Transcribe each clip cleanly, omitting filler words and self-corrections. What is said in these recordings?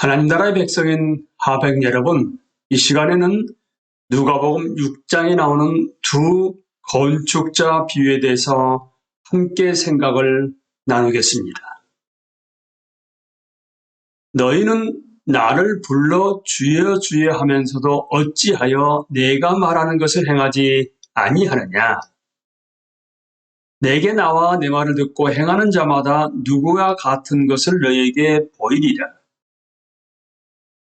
하나님 나라의 백성인 하백 여러분, 이 시간에는 누가복음 6장에 나오는 두 건축자 비유에 대해서 함께 생각을 나누겠습니다. 너희는 나를 불러 주여 주여 하면서도 어찌하여 내가 말하는 것을 행하지 아니하느냐? 내게 나와 내 말을 듣고 행하는 자마다 누구와 같은 것을 너희에게 보이리라.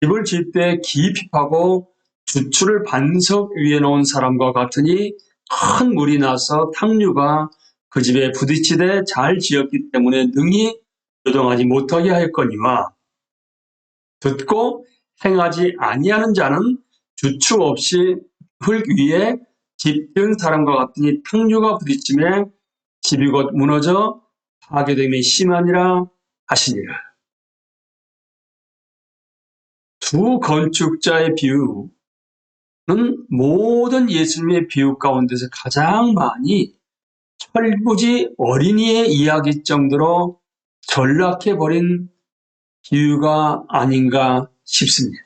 집을 질 때 깊이 파고 주추를 반석 위에 놓은 사람과 같으니 큰 물이 나서 탕류가 그 집에 부딪히되 잘 지었기 때문에 능히 요동하지 못하게 하였거니와, 듣고 행하지 아니하는 자는 주추 없이 흙 위에 집 지은 사람과 같으니 탕류가 부딪힘에 집이 곧 무너져 파괴됨이 심하니라 하시니라. 두 건축자의 비유는 모든 예수님의 비유 가운데서 가장 많이 철부지 어린이의 이야기 정도로 전락해버린 비유가 아닌가 싶습니다.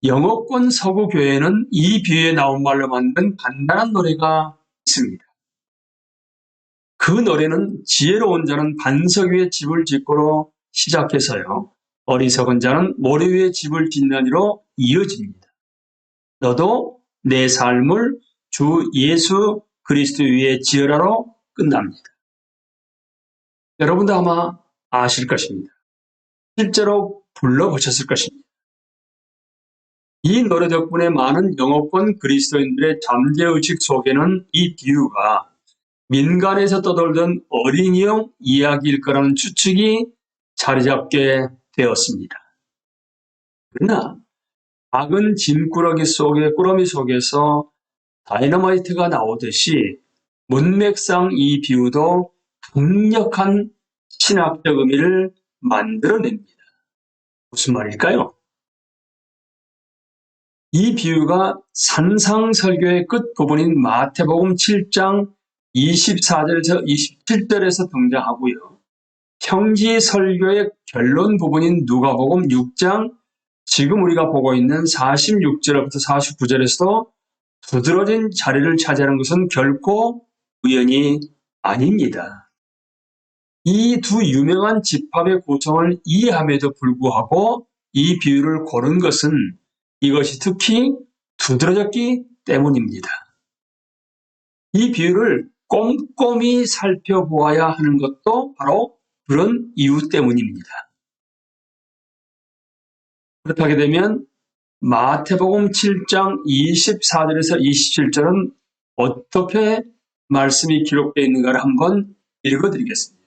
영어권 서구교회는 이 비유에 나온 말로 만든 간단한 노래가 있습니다. 그 노래는 지혜로운 자는 반석 위에 집을 짓고로 시작해서요, 어리석은 자는 모래 위에 집을 짓느니로 이어집니다. 너도 내 삶을 주 예수 그리스도 위에 지으라로 끝납니다. 여러분도 아마 아실 것입니다. 실제로 불러보셨을 것입니다. 이 노래 덕분에 많은 영어권 그리스도인들의 잠재의식 속에는 이 비유가 민간에서 떠돌던 어린이용 이야기일 거라는 추측이 자리잡게 되었습니다. 그러나 작은 짐꾸러기 속의 꾸러미 속에서 다이너마이트가 나오듯이 문맥상 이 비유도 강력한 신학적 의미를 만들어냅니다. 무슨 말일까요? 이 비유가 산상설교의 끝부분인 마태복음 7장 24절에서 27절에서 등장하고요, 형지설교의 결론 부분인 누가복음 6장 지금 우리가 보고 있는 46절부터 49절에서도 두드러진 자리를 차지하는 것은 결코 우연이 아닙니다. 이 두 유명한 집합의 구성을 이해함에도 불구하고 이 비유를 고른 것은 이것이 특히 두드러졌기 때문입니다. 이 비유를 꼼꼼히 살펴보아야 하는 것도 바로 그런 이유 때문입니다. 그렇게 되면 마태복음 7장 24절에서 27절은 어떻게 말씀이 기록되어 있는가를 한번 읽어드리겠습니다.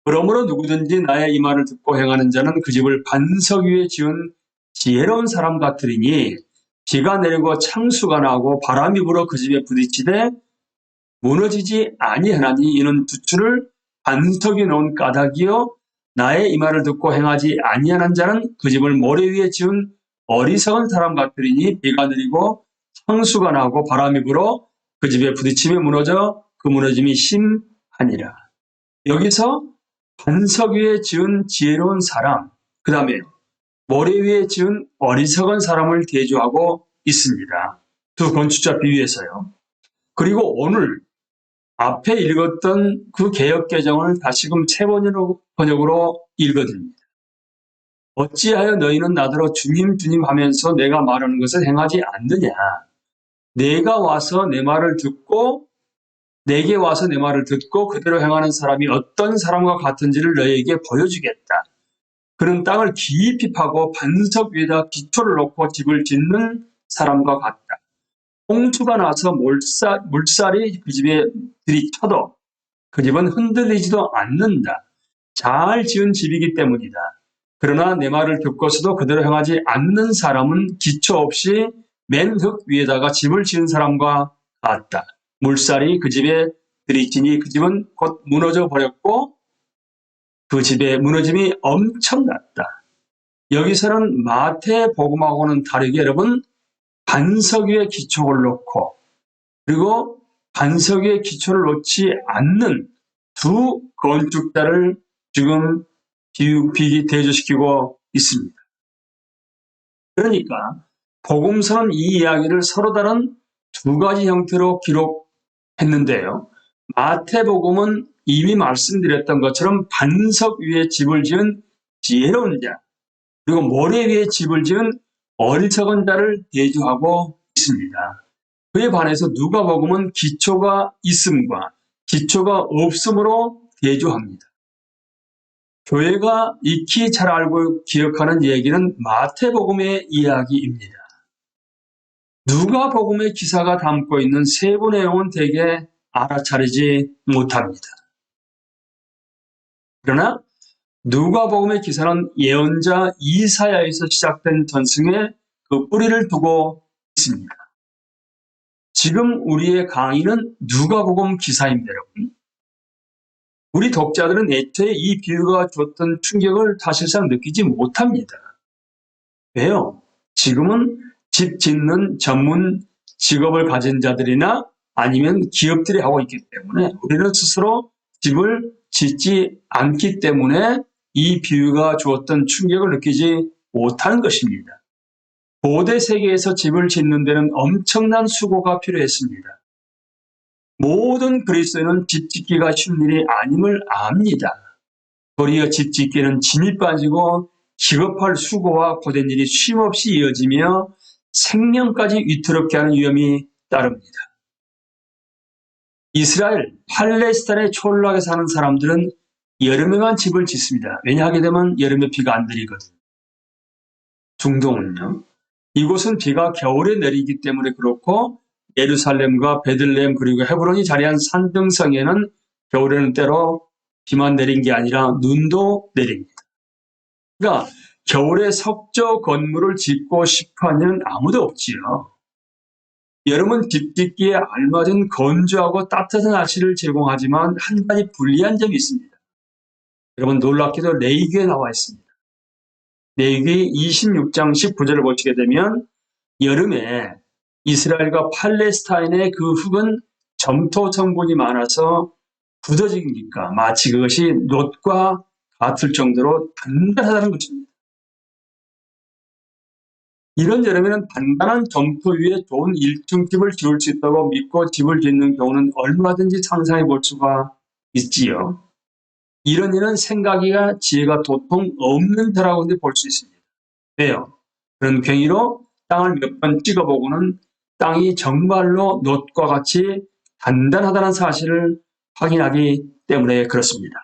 그러므로 누구든지 나의 이 말을 듣고 행하는 자는 그 집을 반석 위에 지은 지혜로운 사람 같으리니, 비가 내리고 창수가 나고 바람이 불어 그 집에 부딪히되 무너지지 아니하나니 이는 주추를 반석 위에 놓은 까닭이요 나의 이 말을 듣고 행하지 아니하는 자는 그 집을 모래 위에 지은 어리석은 사람 같으리니, 비가 내리고 창수가 나고 바람이 불어 그 집에 부딪히며 무너져 그 무너짐이 심하니라. 여기서 반석 위에 지은 지혜로운 사람, 그 다음에 모래 위에 지은 어리석은 사람을 대조하고 있습니다. 두 건축자 비유에서요. 그리고 오늘 앞에 읽었던 그 개역개정을 다시금 새 번역으로 읽어드립니다. 어찌하여 너희는 나더러 주님 주님 하면서 내가 말하는 것을 행하지 않느냐? 내가 와서 내 말을 듣고 내게 와서 내 말을 듣고 그대로 행하는 사람이 어떤 사람과 같은지를 너희에게 보여주겠다. 그는 땅을 깊이 파고 반석 위에다 기초를 놓고 집을 짓는 사람과 같다. 홍수가 나서 물살이 그 집에 들이쳐도 그 집은 흔들리지도 않는다. 잘 지은 집이기 때문이다. 그러나 내 말을 듣고서도 그대로 행하지 않는 사람은 기초 없이 맨 흙 위에다가 집을 지은 사람과 같다. 물살이 그 집에 들이치니 그 집은 곧 무너져 버렸고 그 집의 무너짐이 엄청났다. 여기서는 마태복음하고는 다르게 여러분, 반석 위에 기초를 놓고 그리고 반석 위에 기초를 놓지 않는 두 건축자를 지금 대조시키고 있습니다. 그러니까 복음서는 이 이야기를 서로 다른 두 가지 형태로 기록했는데요. 마태복음은 이미 말씀드렸던 것처럼 반석 위에 집을 지은 지혜로운 자, 그리고 모래 위에 집을 지은 어리석은 자를 대조하고 있습니다. 그에 반해서 누가복음은 기초가 있음과 기초가 없음으로 대조합니다. 교회가 익히 잘 알고 기억하는 얘기는 마태복음의 이야기입니다. 누가복음의 기사가 담고 있는 세부 내용은 대개 알아차리지 못합니다. 그러나 누가복음의 기사는 예언자 이사야에서 시작된 전승에 그 뿌리를 두고 있습니다. 지금 우리의 강의는 누가복음 기사입니다, 여러분. 우리 독자들은 애초에 이 비유가 줬던 충격을 사실상 느끼지 못합니다. 왜요? 지금은 집 짓는 전문 직업을 가진 자들이나 아니면 기업들이 하고 있기 때문에 우리는 스스로 집을 짓지 않기 때문에 이 비유가 주었던 충격을 느끼지 못하는 것입니다. 고대 세계에서 집을 짓는 데는 엄청난 수고가 필요했습니다. 모든 그리스도인은 집 짓기가 쉬운 일이 아님을 압니다. 도리어 집 짓기는 짐이 빠지고 기겁할 수고와 고된 일이 쉼없이 이어지며 생명까지 위태롭게 하는 위험이 따릅니다. 이스라엘, 팔레스타인의 촌락에 사는 사람들은 여름에만 집을 짓습니다. 왜냐하게 되면 여름에 비가 안 내리거든요. 중동은요. 이곳은 비가 겨울에 내리기 때문에 그렇고 예루살렘과 베들레헴 그리고 헤브론이 자리한 산등성에는 겨울에는 때로 비만 내린 게 아니라 눈도 내립니다. 그러니까 겨울에 석조 건물을 짓고 싶어하는 아무도 없지요. 여름은 집 짓기에 알맞은 건조하고 따뜻한 날씨를 제공하지만 한 가지 불리한 점이 있습니다. 여러분 놀랍게도 레위기에 나와 있습니다. 레위기 26장 19절을 보시게 되면 여름에 이스라엘과 팔레스타인의 그 흙은 점토 성분이 많아서 굳어지니까 마치 그것이 놋과 같을 정도로 단단하다는 것입니다. 이런 여름에는 단단한 점토 위에 좋은 1층 집을 지을 수 있다고 믿고 집을 짓는 경우는 얼마든지 상상해 볼 수가 있지요. 이런 일은 생각이나 지혜가 도통 없는 터라고 볼 수 있습니다. 왜요? 그런 괭이로 땅을 몇 번 찍어보고는 땅이 정말로 놋과 같이 단단하다는 사실을 확인하기 때문에 그렇습니다.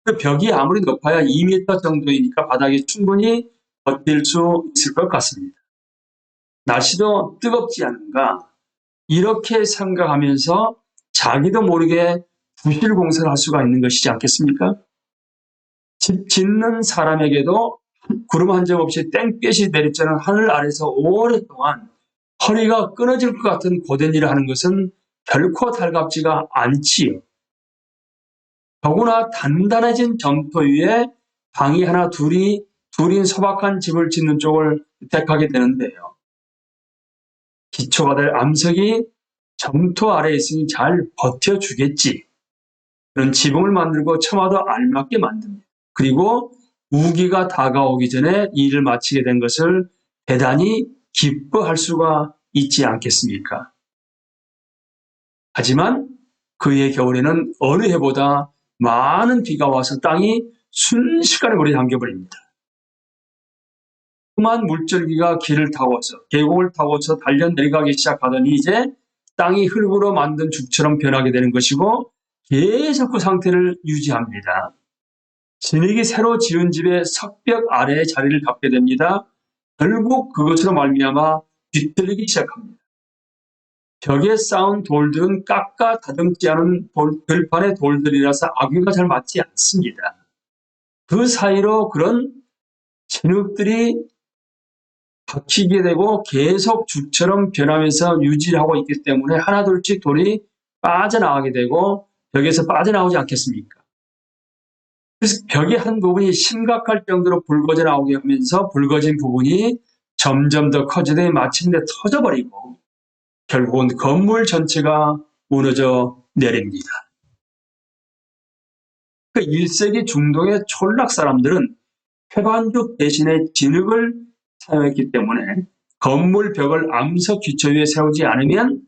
그 벽이 아무리 높아야 2m 정도이니까 바닥에 충분히 버틸 수 있을 것 같습니다. 날씨도 뜨겁지 않은가? 이렇게 생각하면서 자기도 모르게 부실 공사를 할 수가 있는 것이지 않겠습니까? 집 짓는 사람에게도 구름 한 점 없이 땡볕이 내리쬐는 하늘 아래서 오랫동안 허리가 끊어질 것 같은 고된 일을 하는 것은 결코 달갑지가 않지요. 더구나 단단해진 점토 위에 방이 하나 둘인 소박한 집을 짓는 쪽을 택하게 되는데요. 기초가 될 암석이 점토 아래에 있으니 잘 버텨주겠지. 그런 지붕을 만들고 처마도 알맞게 만듭니다. 그리고 우기가 다가오기 전에 일을 마치게 된 것을 대단히 기뻐할 수가 있지 않겠습니까? 하지만 그의 겨울에는 어느 해보다 많은 비가 와서 땅이 순식간에 물에 잠겨버립니다. 험한 물줄기가 길을 타고서 계곡을 타고서 달려 내려가기 시작하더니 이제 땅이 흙으로 만든 죽처럼 변하게 되는 것이고 계속 그 상태를 유지합니다. 진흙이 새로 지은 집의 석벽 아래에 자리를 잡게 됩니다. 결국 그것으로 말미암아 뒤틀리기 시작합니다. 벽에 쌓은 돌들은 깎아 다듬지 않은 들판의 돌들이라서 아귀가 잘 맞지 않습니다. 그 사이로 그런 진흙들이 박히게 되고 계속 죽처럼 변하면서 유지하고 있기 때문에 하나둘씩 돌이 빠져나가게 되고 벽에서 빠져나오지 않겠습니까? 그래서 벽의 한 부분이 심각할 정도로 붉어져 나오게 하면서 붉어진 부분이 점점 더 커지더니 마침내 터져버리고 결국은 건물 전체가 무너져 내립니다. 1세기 중동의 촌락 사람들은 회관죽 대신에 진흙을 사용했기 때문에 건물 벽을 암석 기초 위에 세우지 않으면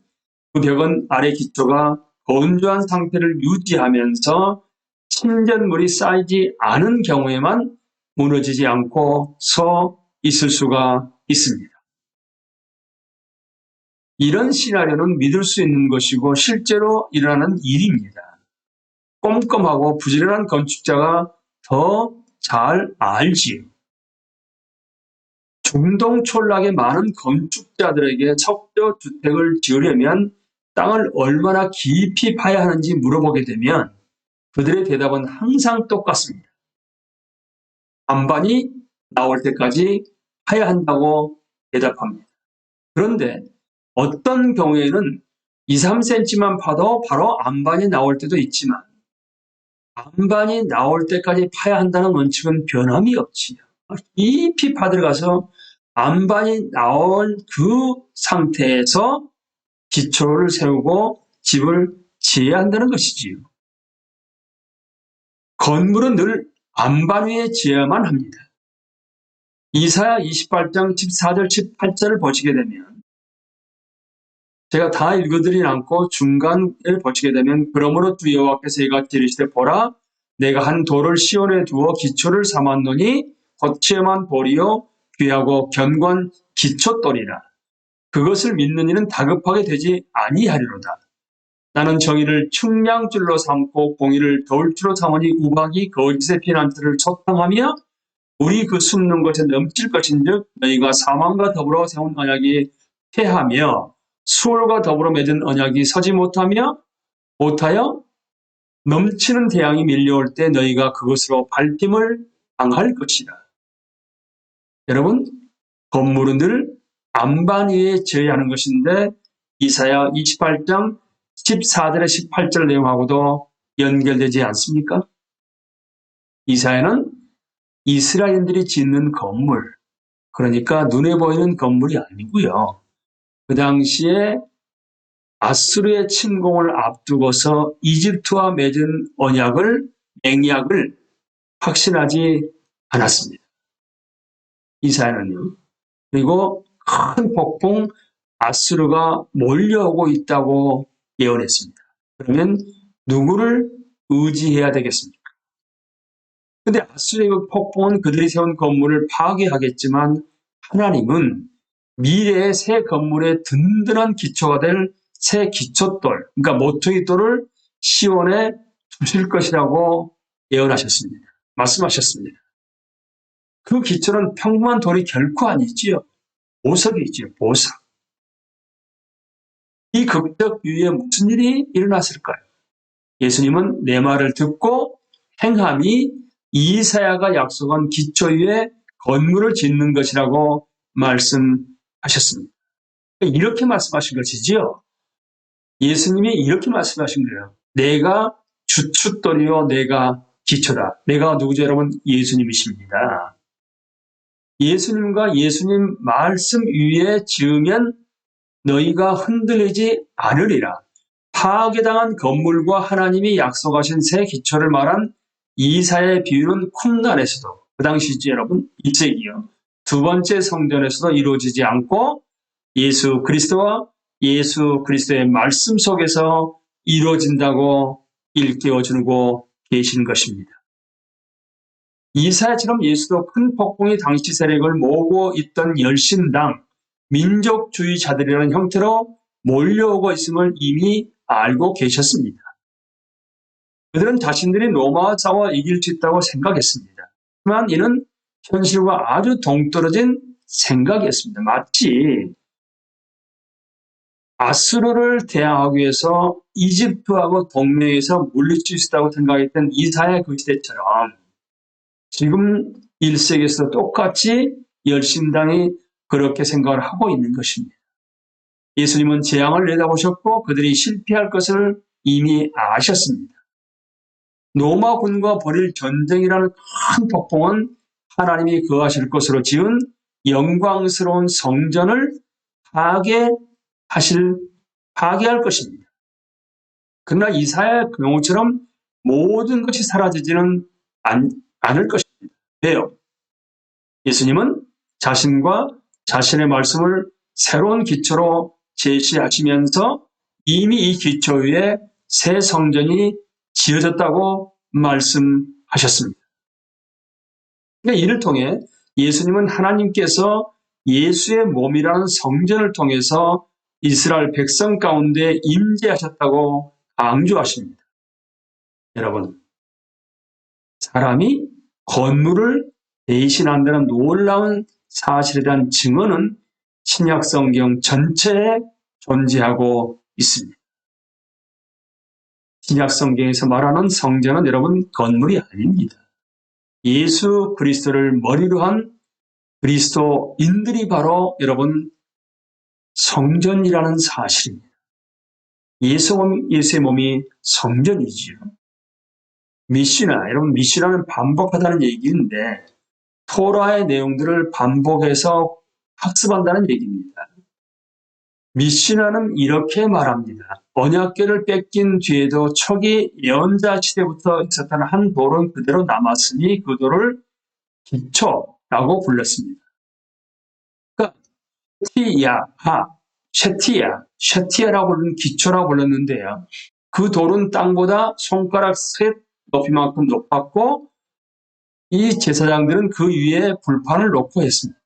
그 벽은 아래 기초가 건조한 상태를 유지하면서 침전물이 쌓이지 않은 경우에만 무너지지 않고서 있을 수가 있습니다. 이런 시나리오는 믿을 수 있는 것이고 실제로 일어나는 일입니다. 꼼꼼하고 부지런한 건축자가 더 잘 알지요. 중동 촌락의 많은 건축자들에게 척도 주택을 지으려면 땅을 얼마나 깊이 파야 하는지 물어보게 되면 그들의 대답은 항상 똑같습니다. 안반이 나올 때까지 파야 한다고 대답합니다. 그런데 어떤 경우에는 2, 3cm만 파도 바로 안반이 나올 때도 있지만 안반이 나올 때까지 파야 한다는 원칙은 변함이 없지요. 깊이 파들어가서 안반이 나온 그 상태에서 기초를 세우고 집을 지어야 한다는 것이지요. 건물은 늘 안반 위에 지어야만 합니다. 이사야 28장 14절 18절을 보시게 되면 제가 다 읽어드리지 않고 중간을 보시게 되면 그러므로 주 여호와께서 이같이 이르시되 보라 내가 한 돌을 시온에 두어 기초를 삼았노니 거치에만 돌이요 귀하고 견고한 기초돌이라 그것을 믿는 이는 다급하게 되지 아니하리로다. 나는 정의를 측량줄로 삼고 공의를 돌주로 삼으니 우박이 거짓의 피난처를 초탕하며 우리 그 숨는 곳에 넘칠 것인즉 너희가 사망과 더불어 세운 언약이 패하며 수월과 더불어 맺은 언약이 서지 못하여 넘치는 태양이 밀려올 때 너희가 그것으로 밟힘을 당할 것이라. 여러분, 건물은 늘 안반 위에 지어야 하는 것인데 이사야 28장 14절에 18절 내용하고도 연결되지 않습니까? 이사야는 이스라엘인들이 짓는 건물, 그러니까 눈에 보이는 건물이 아니고요. 그 당시에 아수르의 침공을 앞두고서 이집트와 맺은 맹약을 확신하지 않았습니다. 이사야는요. 그리고 큰 폭풍 아수르가 몰려오고 있다고 예언했습니다. 그러면 누구를 의지해야 되겠습니까? 근데 아수르의 그 폭풍은 그들이 세운 건물을 파괴하겠지만 하나님은 미래의 새 건물의 든든한 기초가 될 새 기초돌, 그러니까 모퉁이 돌을 시온에 두실 것이라고 예언하셨습니다. 말씀하셨습니다. 그 기초는 평범한 돌이 결코 아니지요. 보석이지요. 보석. 이 극적 위에 무슨 일이 일어났을까요? 예수님은 내 말을 듣고 행함이 이사야가 약속한 기초 위에 건물을 짓는 것이라고 말씀하셨습니다. 이렇게 말씀하신 것이지요. 예수님이 이렇게 말씀하신 거예요. 내가 주춧돌이요 내가 기초다. 내가 누구죠 여러분? 예수님이십니다. 예수님과 예수님 말씀 위에 지으면 너희가 흔들리지 않으리라. 파괴당한 건물과 하나님이 약속하신 새 기초를 말한 이사야의 비유는 쿰란에서도 그 당시지 여러분 1세기요. 두 번째 성전에서도 이루어지지 않고 예수 그리스도와 예수 그리스도의 말씀 속에서 이루어진다고 일깨워주고 계신 것입니다. 이사야처럼 예수도 큰 폭풍이 당시 세력을 모으고 있던 열심당, 민족주의자들이라는 형태로 몰려오고 있음을 이미 알고 계셨습니다. 그들은 자신들이 로마와 싸워 이길 수 있다고 생각했습니다. 하지만 이는 현실과 아주 동떨어진 생각이었습니다. 마치 아수르를 대항하기 위해서 이집트하고 동맹해서 물릴 수 있다고 생각했던 이사야 그 시대처럼 지금 1세기에서 똑같이 열심당이 그렇게 생각을 하고 있는 것입니다. 예수님은 재앙을 내다보셨고 그들이 실패할 것을 이미 아셨습니다. 로마군과 벌일 전쟁이라는 큰 폭풍은 하나님이 거하실 것으로 지은 영광스러운 성전을 파괴할 것입니다. 그러나 이사야의 경우처럼 모든 것이 사라지지는 않을 것입니다. 왜요? 예수님은 자신과 자신의 말씀을 새로운 기초로 제시하시면서 이미 이 기초 위에 새 성전이 지어졌다고 말씀하셨습니다. 그러니까 이를 통해 예수님은 하나님께서 예수의 몸이라는 성전을 통해서 이스라엘 백성 가운데 임재하셨다고 강조하십니다. 여러분, 사람이 건물을 대신한다는 놀라운 사실에 대한 증언은 신약 성경 전체에 존재하고 있습니다. 신약 성경에서 말하는 성전은 여러분 건물이 아닙니다. 예수 그리스도를 머리로 한 그리스도인들이 바로 여러분 성전이라는 사실입니다. 예수의 몸이 성전이지요. 미시나, 여러분 미시나는 반복하다는 얘기인데 토라의 내용들을 반복해서 학습한다는 얘기입니다. 미시나는 이렇게 말합니다. 언약궤를 뺏긴 뒤에도 초기 예언자 시대부터 있었던 한 돌은 그대로 남았으니 그 돌을 기초라고 불렀습니다. 그러니까 쉐티야라고 부르는 기초라고 불렀는데요. 그 돌은 땅보다 손가락 셋 높이만큼 높았고 이 제사장들은 그 위에 불판을 놓고 했습니다.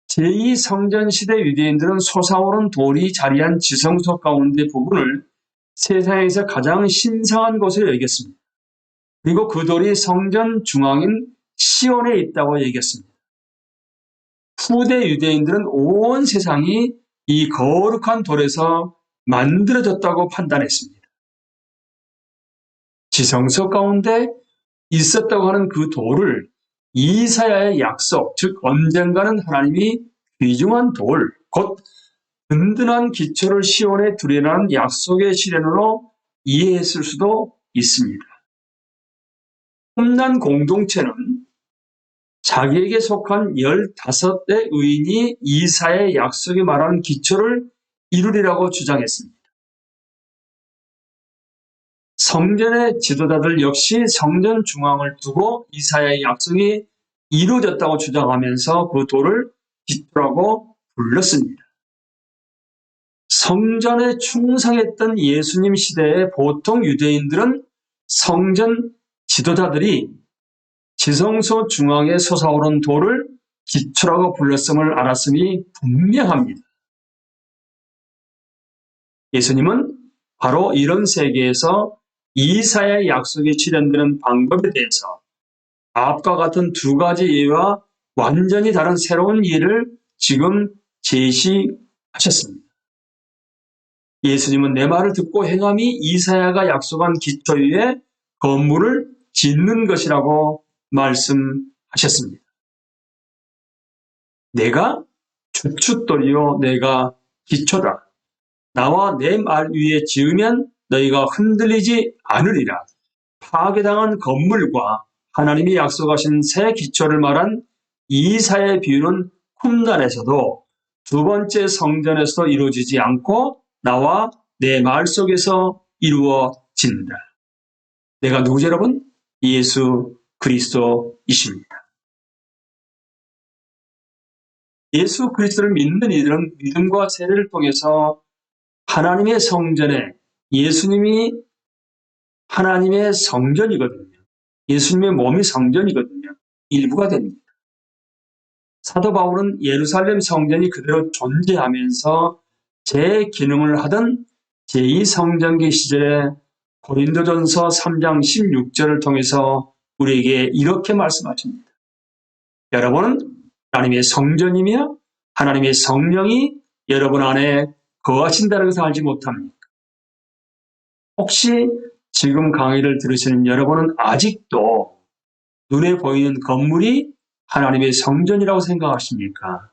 제2성전 시대 유대인들은 솟아오른 돌이 자리한 지성소 가운데 부분을 세상에서 가장 신성한 것으로 여겼습니다. 그리고 그 돌이 성전 중앙인 시온에 있다고 여겼습니다. 후대 유대인들은 온 세상이 이 거룩한 돌에서 만들어졌다고 판단했습니다. 지성소 가운데 있었다고 하는 그 돌을 이사야의 약속, 즉 언젠가는 하나님이 귀중한 돌, 곧 든든한 기초를 시온에 두리라는 약속의 실현으로 이해했을 수도 있습니다. 흠난 공동체는 자기에게 속한 15대 의인이 이사야의 약속이 말하는 기초를 이루리라고 주장했습니다. 성전의 지도자들 역시 성전 중앙을 두고 이사야의 약속이 이루어졌다고 주장하면서 그 돌을 기초라고 불렀습니다. 성전에 충성했던 예수님 시대의 보통 유대인들은 성전 지도자들이 지성소 중앙에 솟아오른 돌을 기초라고 불렀음을 알았음이 분명합니다. 예수님은 바로 이런 세계에서 이사야의 약속이 실현되는 방법에 대해서 앞과 같은 두 가지 예와 완전히 다른 새로운 예를 지금 제시하셨습니다. 예수님은 내 말을 듣고 행함이 이사야가 약속한 기초 위에 건물을 짓는 것이라고 말씀하셨습니다. 내가 주춧돌이요 내가 기초다. 나와 내 말 위에 지으면 너희가 흔들리지 않으리라. 파괴당한 건물과 하나님이 약속하신 새 기초를 말한 이사야의 비유는 쿰단에서도 두 번째 성전에서도 이루어지지 않고 나와 내 말 속에서 이루어진다. 내가 누구죠, 여러분? 예수 그리스도이십니다. 예수 그리스도를 믿는 이들은 믿음과 세례를 통해서 하나님의 성전에 예수님이 하나님의 성전이거든요. 예수님의 몸이 성전이거든요. 일부가 됩니다. 사도 바울은 예루살렘 성전이 그대로 존재하면서 재기능을 하던 제2성전기 시절에 고린도전서 3장 16절을 통해서 우리에게 이렇게 말씀하십니다. 여러분은 하나님의 성전이며 하나님의 성령이 여러분 안에 거하신다는 것을 알지 못합니까? 혹시 지금 강의를 들으시는 여러분은 아직도 눈에 보이는 건물이 하나님의 성전이라고 생각하십니까?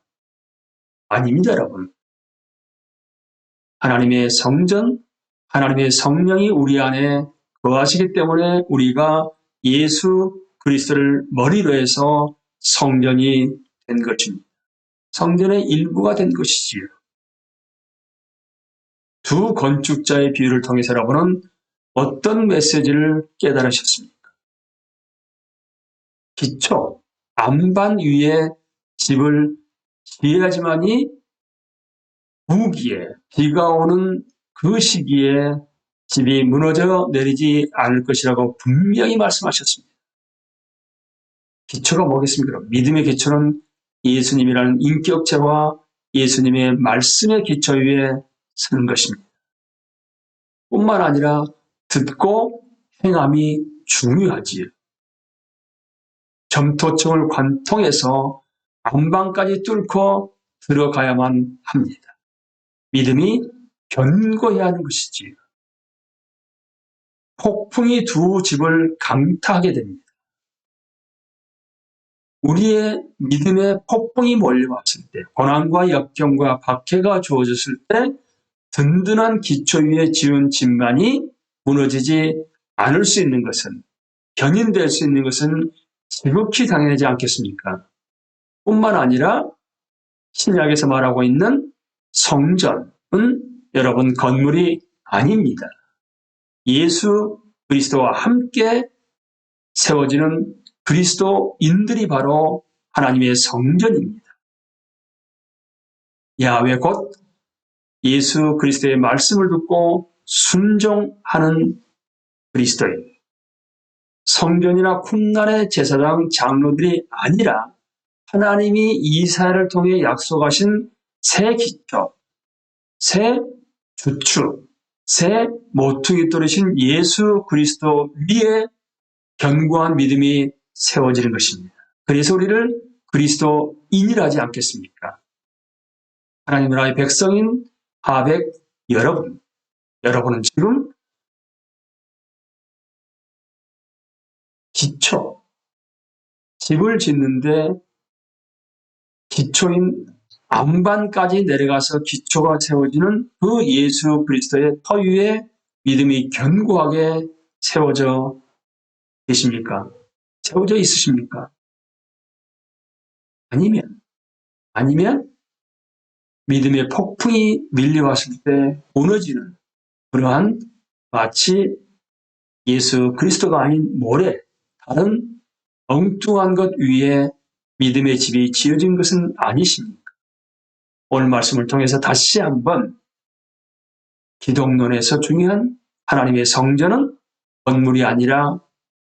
아닙니다, 여러분. 하나님의 성전, 하나님의 성령이 우리 안에 거하시기 때문에 우리가 예수 그리스도를 머리로 해서 성전이 된 것입니다. 성전의 일부가 된 것이지요. 두 건축자의 비유를 통해서 여러분은 어떤 메시지를 깨달으셨습니까? 기초, 안반 위에 집을 지어야지만이 부기에, 비가 오는 그 시기에 집이 무너져 내리지 않을 것이라고 분명히 말씀하셨습니다. 기초가 뭐겠습니까? 믿음의 기초는 예수님이라는 인격체와 예수님의 말씀의 기초 위에 서는 것입니다. 뿐만 아니라 듣고 행함이 중요하지요. 점토층을 관통해서 안방까지 뚫고 들어가야만 합니다. 믿음이 견고해야 하는 것이지요. 폭풍이 두 집을 강타하게 됩니다. 우리의 믿음의 폭풍이 몰려왔을 때, 고난과 역경과 박해가 주어졌을 때 든든한 기초 위에 지은 집만이 무너지지 않을 수 있는 것은, 견인될 수 있는 것은 지극히 당연하지 않겠습니까? 뿐만 아니라 신약에서 말하고 있는 성전은 여러분 건물이 아닙니다. 예수 그리스도와 함께 세워지는 그리스도인들이 바로 하나님의 성전입니다. 야훼 곧 예수 그리스도의 말씀을 듣고 순종하는 그리스도인, 성전이나 쿰란의 제사장 장로들이 아니라 하나님이 이스라엘을 통해 약속하신 새 기초, 새 주축, 새 모퉁이 돌이신 예수 그리스도 위에 견고한 믿음이 세워지는 것입니다. 그래서 우리를 그리스도인이라 하지 않겠습니까? 하나님 나라의 백성인 하백 여러분은 지금 기초, 집을 짓는데 기초인 안반까지 내려가서 기초가 세워지는 그 예수 그리스도의 터 위에 믿음이 견고하게 세워져 계십니까? 세워져 있으십니까? 아니면 믿음의 폭풍이 밀려왔을 때 무너지는 그러한 마치 예수 그리스도가 아닌 모래, 다른 엉뚱한 것 위에 믿음의 집이 지어진 것은 아니십니까? 오늘 말씀을 통해서 다시 한번 기독론에서 중요한 하나님의 성전은 건물이 아니라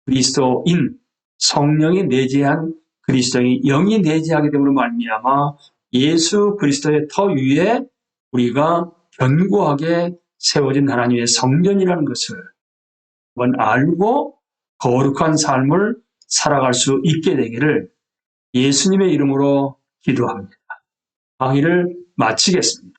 그리스도인, 성령이 내재한 그리스도의 영이 내재하게 됨으로 말미암아 예수 그리스도의 터 위에 우리가 견고하게 세워진 하나님의 성전이라는 것을 한번 알고 거룩한 삶을 살아갈 수 있게 되기를 예수님의 이름으로 기도합니다. 강의를 마치겠습니다.